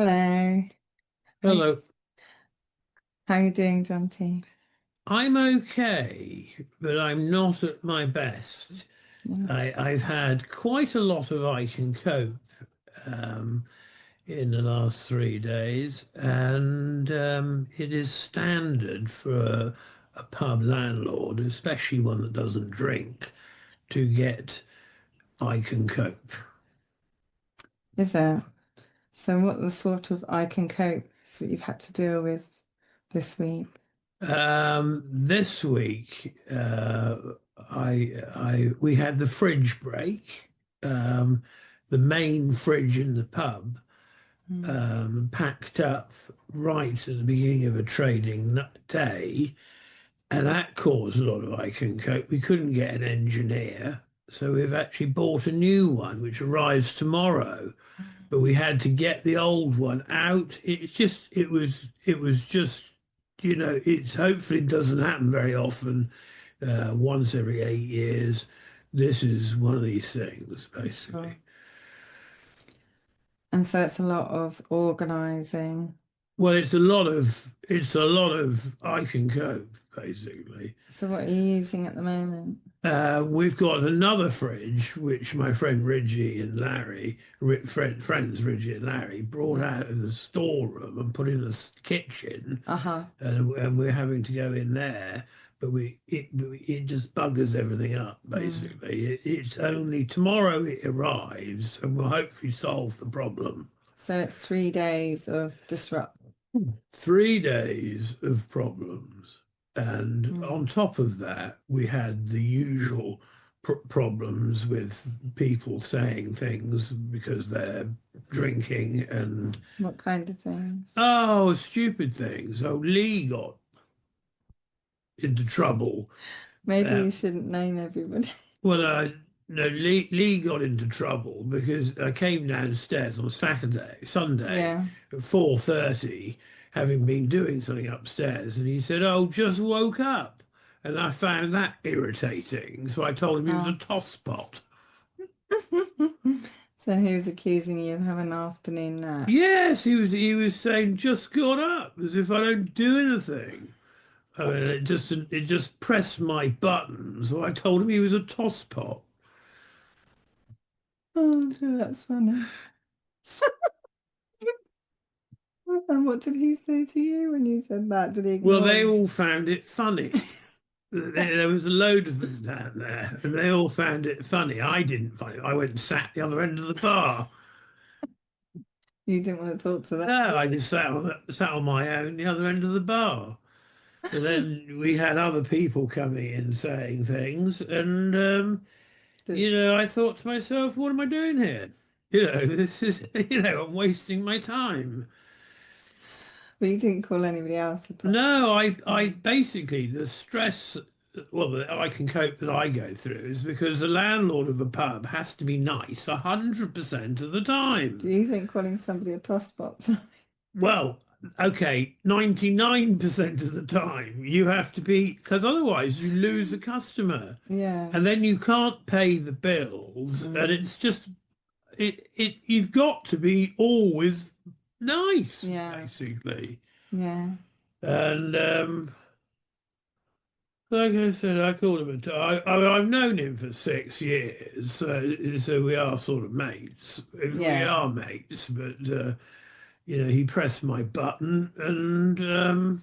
Hello. How, Hello. how are you doing, Jonty? I'm okay, but I'm not at my best. Mm. I've had quite a lot of I can cope um, in the last 3 days, and it is standard for a pub landlord, especially one that doesn't drink, to get I can cope. Is there? So what the sort of I can cope that you've had to deal with this week? This week, we had the fridge break. Um, the main fridge in the pub Mm. packed up right at the beginning of a day, and that caused a lot of I can cope. We couldn't get an engineer, so we've actually bought a new one, which arrives tomorrow. But we had to get the old one out. It was just, it's hopefully it doesn't happen very often, once every 8 years. This is one of these things, basically. Sure. And so it's a lot of organizing. Well, it's a lot of I can cope, basically. So what are you using at the moment? We've got another fridge, which my friend friends Reggie and Larry brought out of the storeroom and put in the kitchen, Uh-huh. and we're having to go in there. But it just buggers everything up, Mm. basically. It's only tomorrow it arrives, and we'll hopefully solve the problem. So it's 3 days of disrupt. 3 days of problems. And Mm. on top of that, we had the usual problems with people saying things because they're drinking and, What kind of things? oh, stupid things. So Lee got into trouble. Maybe Uh, you shouldn't name everybody. well, no, Lee got into trouble because I came downstairs on Sunday Yeah. at 4:30, having been doing something upstairs, and he said, "Oh, just woke up," and I found that irritating. So I told him he was a Oh. tosspot. So he was accusing you of having an afternoon nap. Yes, he was saying just got up as if I don't do anything. I mean, it just pressed my buttons. So I told him he was a tosspot. Oh, dear, that's funny. And what did he say to you when you said that? Did he Well, ignore they you? all found it funny. There was a load of them down there, and they all found it funny. I didn't find it. I went and sat the other end of the bar. You didn't want to talk to them. No, I just sat on my own the other end of the bar. And then we had other people coming in saying things, and Did, I thought to myself, "What am I doing here? This is, I'm wasting my time." but you didn't call anybody else a toss. No, I basically the stress, well, that I can cope that I go through is because the landlord of a pub has to be nice 100% of the Do time. you think calling somebody a toss spot? Well, okay, 99% of the time you have to be, because otherwise you lose a customer, Yeah. and then you can't pay the bills, and Mm. it's just you've got to be always nice, Yeah. basically. Yeah. And like I said, I called him I've known him for 6 years, so we are sort of mates. We Yeah. are mates, but he pressed my button, and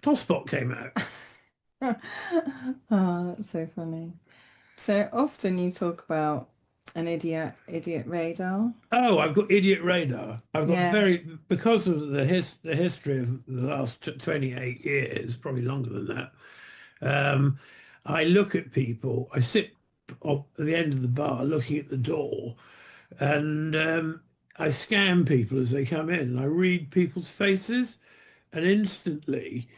Tosspot came out. Oh, that's so funny. So often you talk about an idiot radar. Oh, I've got idiot radar. I've got Yeah. because of the history of the last 28 years, probably longer than that. Um, I look at people. I sit at the end of the bar, looking at the door, and I scan people as they come in. And I read people's faces, and instantly,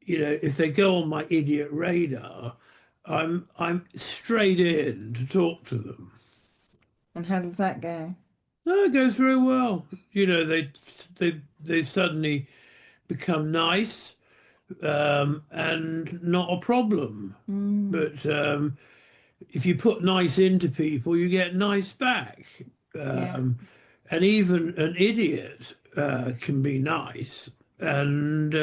if they go on my idiot radar, I'm straight in to talk to them. And how does that go? No, it goes very well. They suddenly become nice, and not a problem. Mm. But if you put nice into people, you get nice back. Yeah. Um, and even an idiot can be nice. And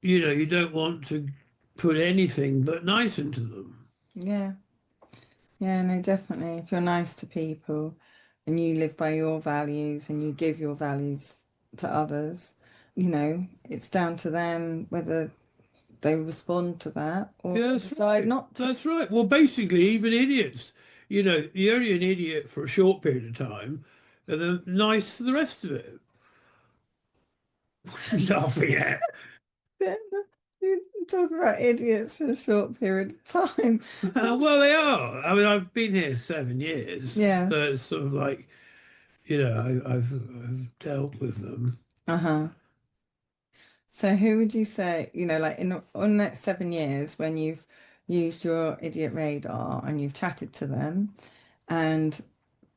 you don't want to put anything but nice into them. Yeah. Yeah, no, definitely. If you're nice to people and you live by your values and you give your values to others, it's down to them whether they respond to that or Yeah, they that's decide right. not to. That's right. Well, basically, even idiots, you're only an idiot for a short period of time, and then nice for the rest of it. Laughing at. Yeah, you talk about idiots for a short period of time. Well, they are. I mean, I've been here 7 years, Yeah. so it's sort of like, I've dealt with them. Uh-huh. So who would you say, like on that 7 years when you've used your idiot radar and you've chatted to them and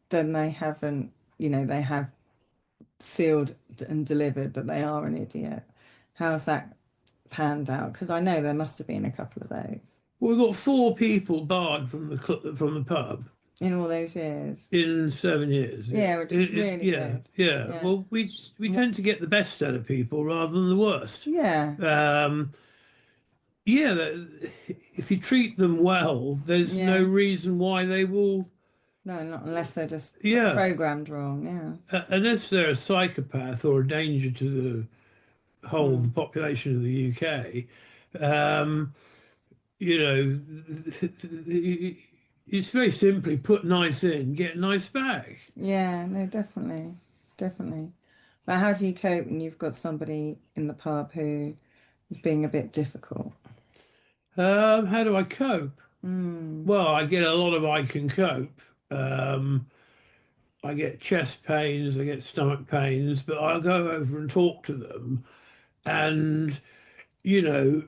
then they haven't, they have sealed and delivered that they are an idiot. How's that panned out? Because I know there must have been a couple of those Well, we've got 4 people barred from from the pub in all those years. in 7 years. Yeah, Yeah, which is really yeah, good. yeah. Yeah. Well, we tend to get the best out of people rather than the worst. Yeah. Um, yeah, if you treat them well, there's no Yeah. reason why they will. No, not unless they're just Yeah, programmed wrong. Yeah. unless they're a psychopath or a danger to the whole of the Mm. population of the UK. Um, you know, it's very simply put nice in, get nice back. Yeah, no, definitely. Definitely. But how do you cope when you've got somebody in the pub who is being a bit difficult? How do I cope? Mm. Well, I get a lot of I can cope. Um, I get chest pains, I get stomach pains, but I'll go over and talk to them and, you know,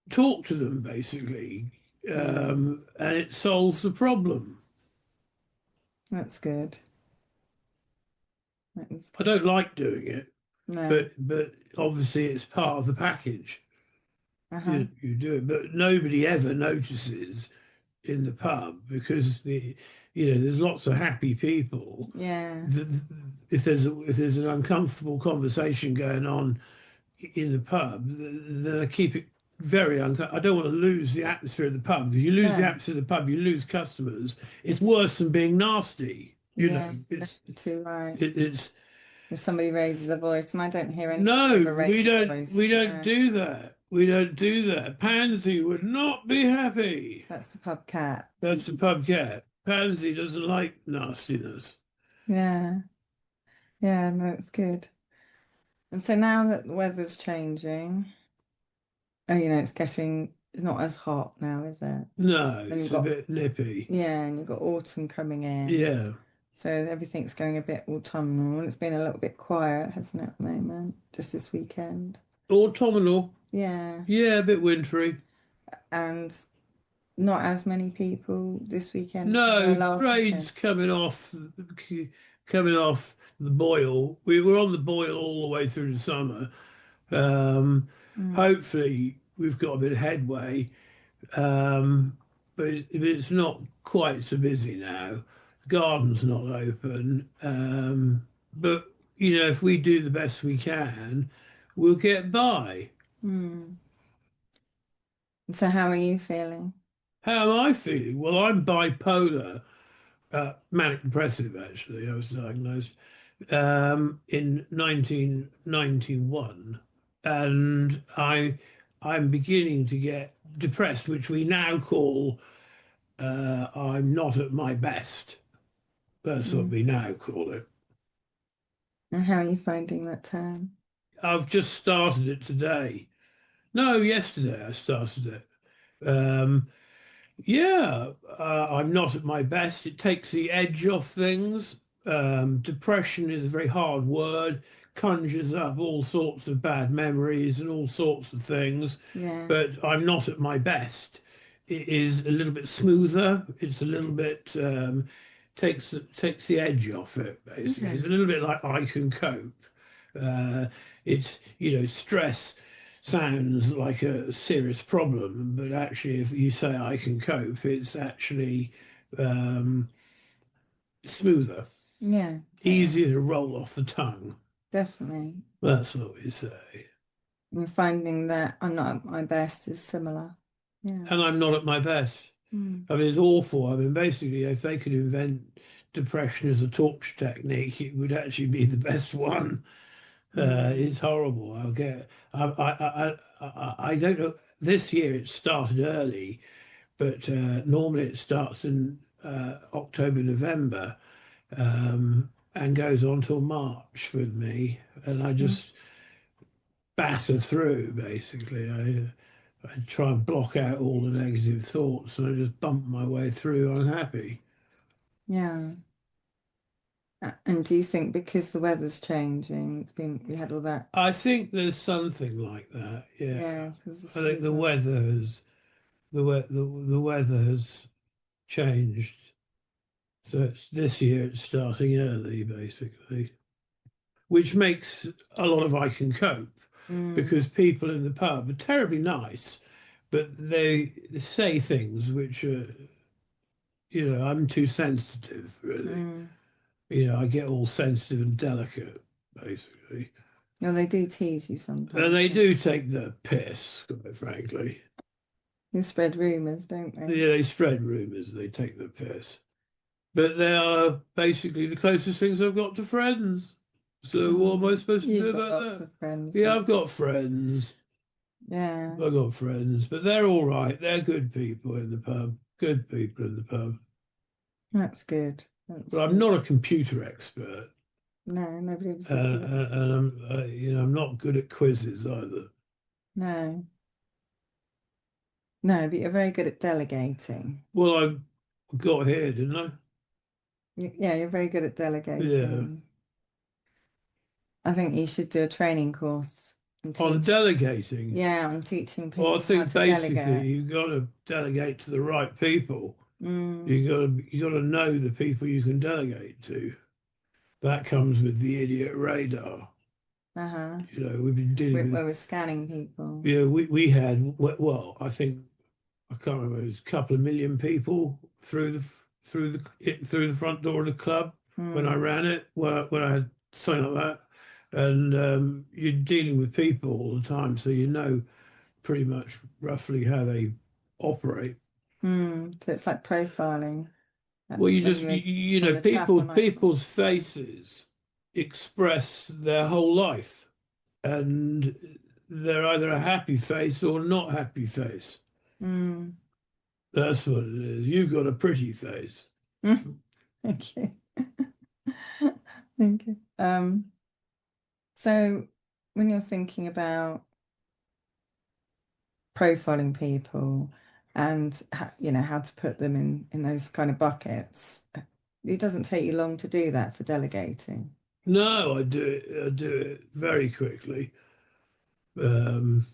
talk to them basically. Mm. And it solves the problem. That's good. That is I good. don't like doing it, No. but obviously it's part of the package. Uh-huh. You do it, but nobody ever notices in the pub because there's lots of happy people. Yeah. If there's an uncomfortable conversation going on in the pub, then I keep it very uncomfortable. I don't want to lose the atmosphere of the pub because you lose the No. atmosphere of the pub, you lose customers. It's worse than being nasty. Yeah. No, It's too right. it's If somebody raises a voice, and I don't hear anybody no, ever raise a voice. we don't No. do that. We don't do that. Pansy would not be happy. That's the pub cat. That's the pub cat. Pansy doesn't like nastiness. Yeah. Yeah, no, it's good. And so now that the weather's changing, it's not as hot now, is it? No, And you've it's a got, bit nippy. yeah, and you've got autumn coming in. Yeah. So everything's going a bit autumnal, and it's been a little bit quiet, hasn't it, at the moment? Just this weekend. Autumnal. Yeah. Yeah, a bit wintry. And not as many people this weekend as there were No, last trade's weekend. coming off the boil. We were on the boil all the way through the summer. Um, Mm. hopefully we've got a bit of headway, um, but it's not quite so busy now. The garden's not open, but if we do the best we can, we'll get by. Mm. So how are you feeling? How am I feeling? Well, I'm bipolar, manic depressive actually. I was diagnosed in 1991, and I'm beginning to get depressed, which we now call I'm not at my best. That's what Mm. we now call it. And how are you finding that term? I've just started it today. No, yesterday I started it. Yeah, I'm not at my best. It takes the edge off things. Depression is a very hard word, conjures up all sorts of bad memories and all sorts of things, Yeah. but I'm not at my best. It is a little bit smoother. It's a little bit takes the edge off it, basically. It's Okay. a little bit like I can cope. It's, stress sounds like a serious problem, but actually, if you say I can cope, it's actually um, smoother. Yeah, it is. Easier to roll off the tongue. Definitely. That's what we say. We're finding that I'm not at my best is similar. Yeah. And I'm not at my best. Mm. I mean, it's awful. I mean, basically, if they could invent depression as a torture technique, it would actually be the best one. Mm. It's horrible. I don't know. This year it started early, but normally it starts in October, November, and goes on till March with me. And I Mm. just batter through, basically. I try and block out all the negative thoughts and I just bump my way through unhappy. Yeah. And do you think because the weather's changing, we had all that, I think there's something like that. Yeah. yeah, because the I think the season. weather has the weather has changed. So this year it's starting early, basically, which makes a lot of I can cope Mm. because people in the pub are terribly nice, but they say things which are, I'm too sensitive, really. Mm. I get all sensitive and delicate, basically. No, they do tease you And sometimes, they don't do take the piss, quite frankly. they? They spread rumors, don't they? Yeah, they spread rumors, they take the piss. But they are basically the closest things I've got to friends. So what am I Mm. supposed to do You've got about lots that? of friends, Yeah, but I've got friends. yeah, I've got friends, but they're all right. They're good people in the pub. Good people in the pub. that's good. That's But I'm good. not a computer expert, No, nobody ever said and, you were. and I'm not good at quizzes either. No, no, but you're very good at delegating. Well, I got here, didn't I? Yeah, you're very good at Yeah. delegating. I think you should do a training course and On teach. delegating, Yeah, on teaching well, I people how think to basically delegate. you've got to delegate to the right people. Mm, You got to know the people you can delegate to. That comes with the idiot radar. uh-huh. We've been dealing with. Where we're scanning people. Yeah, we had well, I think I can't remember. It was a couple of million people through the front door of the club when I Mm, ran it. When I had something like that, and you're dealing with people all the time, so you know pretty much roughly how they operate. mm. So it's like profiling Well, you when just you were on the chat people on iPhone. people's faces express their whole life, and they're either a happy face or not happy face. Mm. That's what it is. You've got a pretty face. Thank you. Thank you. So when you're thinking about profiling people and how to put them in those kind of buckets, it doesn't take you long to do that for delegating. No, I do it. I do it very quickly. Um,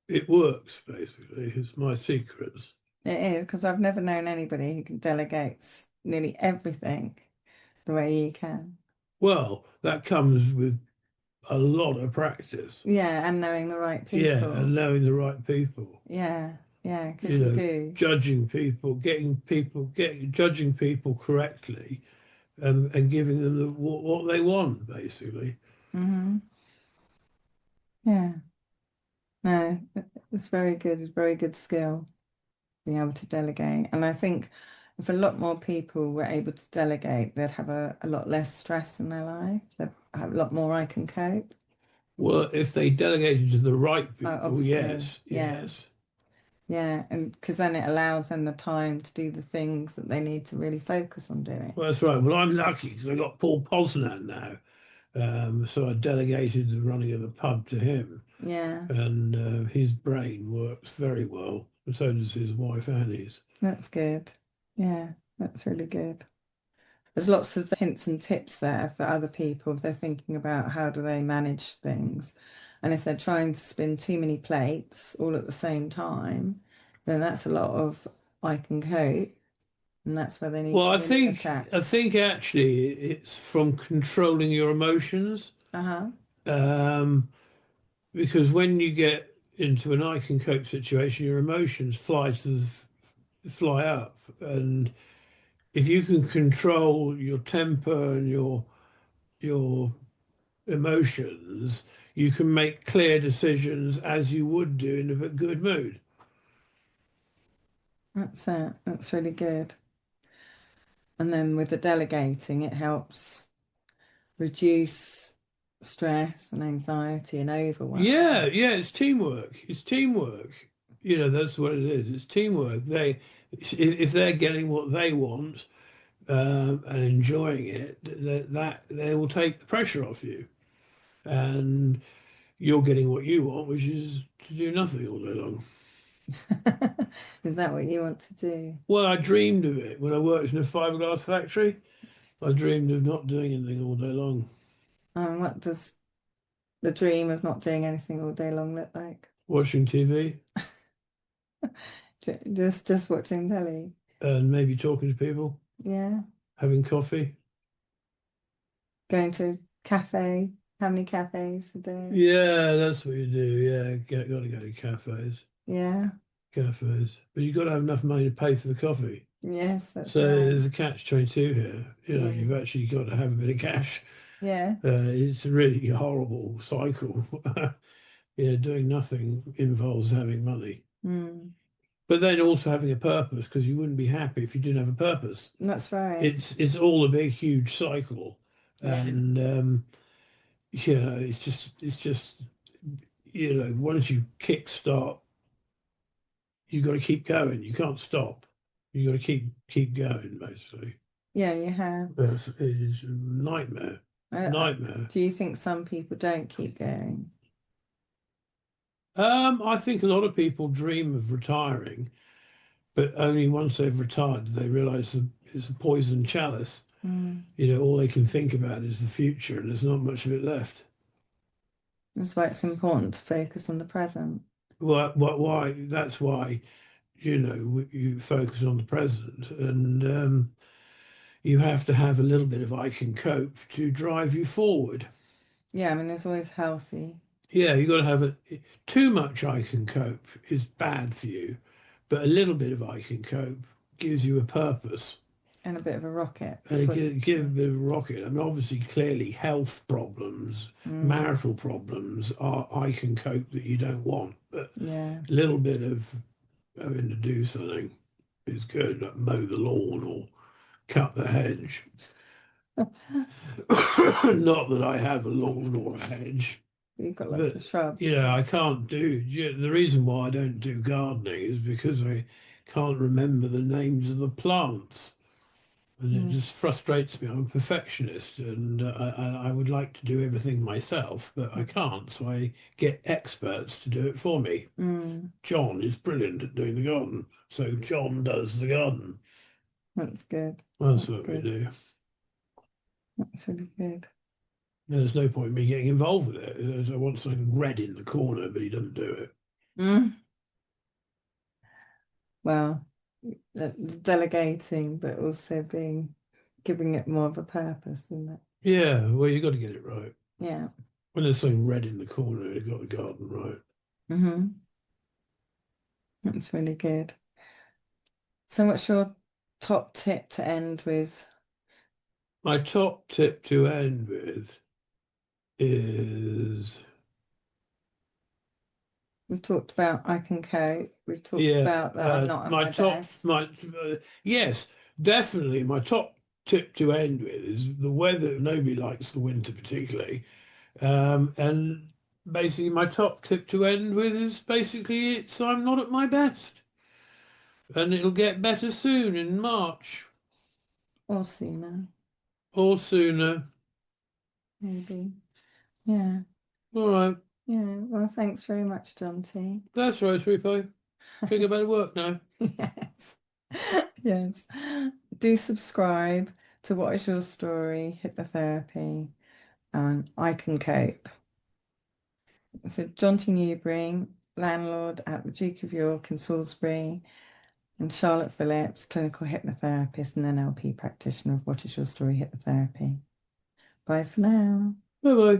it works basically. It's my secrets. It is because I've never known anybody who can delegate nearly everything the way you can. Well, that comes with a lot of practice. Yeah, and knowing the right Yeah, and people. knowing the right people. Yeah, yeah, You because you know, do. judging people, getting judging people correctly, and giving them what they want, basically. Hmm. Yeah, no, it's very good. It's a very good skill being able to delegate. And I think if a lot more people were able to delegate, they'd have a lot less stress in their life. They'd have a lot more I can cope. Well, if they delegated to the right people, Obviously, yes, yeah, yes. yeah, and because then it allows them the time to do the things that they need to really focus on doing. Well, that's right. Well, I'm lucky because I got Paul Posnan now. So I delegated the running of the pub to him, Yeah, and his brain works very well, and so does his wife Annie's. that's good. Yeah, that's really good. There's lots of hints and tips there for other people if they're thinking about how do they manage things. And if they're trying to spin too many plates all at the same time, then that's a lot of I can cope. And that's where they need Well, to I really think I attack. think actually it's from controlling your emotions, Uh-huh. um, because when you get into an I can cope situation, your emotions fly up, and if you can control your temper and your emotions, you can make clear decisions as you would do in a good mood. That's it. That's really good. And then with the delegating, it helps reduce stress and anxiety and Yeah, overwhelm. yeah, it's teamwork. It's teamwork. You know, that's what it is. It's teamwork. If they're getting what they want and enjoying it, that they will take the pressure off you, and you're getting what you want, which is to do nothing all day long. Is that what you want to do? Well, I dreamed of it when I worked in a fiberglass factory. I dreamed of not doing anything all day long, What does the dream of not doing anything all day long look like? watching TV Just watching telly. and maybe talking to people, Yeah. having coffee. Going to cafe. How many cafes a day? Yeah, that's what you do. Yeah, got to go to Yeah. cafes. But you've got to have enough money to pay for the coffee. Yes, that's So right. there's a catch-22 here. You know, Yeah. you've actually got to have a bit of cash. Yeah. It's a really horrible cycle. Yeah, doing nothing involves having money, Mm. but then also having a purpose because you wouldn't be happy if you didn't have a purpose. That's right. It's all a big, huge cycle, Yeah. and it's just once you kick start, you got to keep going. You can't stop. You got to keep going, basically. Yeah, you have. It is a nightmare. Uh, Nightmare. do you think some people don't keep going? I think a lot of people dream of retiring, but only once they've retired do they realize that it's a poison chalice. Mm. You know, all they can think about is the future, and there's not much of it left. That's why it's important to focus on the present. Why? That's why, you focus on the present, and you have to have a little bit of I can cope to drive you forward. Yeah, I mean, it's always healthy Yeah, you got to have too much I can cope is bad for you, but a little bit of I can cope gives you a purpose. and a bit of a rocket And it for, give a bit of a rocket. I mean, obviously, clearly, health problems, mm, marital problems are I can cope that you don't want. But yeah. a little bit of having to do something is good, like mow the lawn or cut the hedge. Not that I have a lawn or a hedge, You've got lots but of shrubs. I can't do. The reason why I don't do gardening is because I can't remember the names of the plants. And it Mm, just frustrates me. I'm a perfectionist, and I would like to do everything myself, but I can't. So I get experts to do it for me. mm, John is brilliant at doing the garden, so John does the garden. that's good. That's That's what we good. do. That's really good. There's no point in me getting involved with it. I want something red in the corner, but he doesn't do it. Mm. Well, delegating, but also giving it more of a purpose, isn't it? Yeah, well, you got to get it right. Yeah. When there's something red in the corner, you got the garden right. Hmm. That's really good. So what's your top tip to end with? My top tip to end with is We've talked about I can cope. We've talked Yeah, about that I'm not at my my top, best. my yes, definitely. My top tip to end with is the weather. Nobody likes the winter particularly, and basically my top tip to end with is basically it's I'm not at my best, and it'll get better soon in March Or sooner, or sooner. maybe. Yeah. All right, Yeah. Well, thanks very much, Jonty. that's right, sweet pie. Think about work now. Yes. Yes. Do subscribe to What Is Your Story, Hypnotherapy, and I Can Cope. So Jonty Newbury, landlord at the Duke of York in Salisbury, and Charlotte Phillips, clinical hypnotherapist and NLP practitioner of What Is Your Story Hypnotherapy. Bye for now. Bye bye.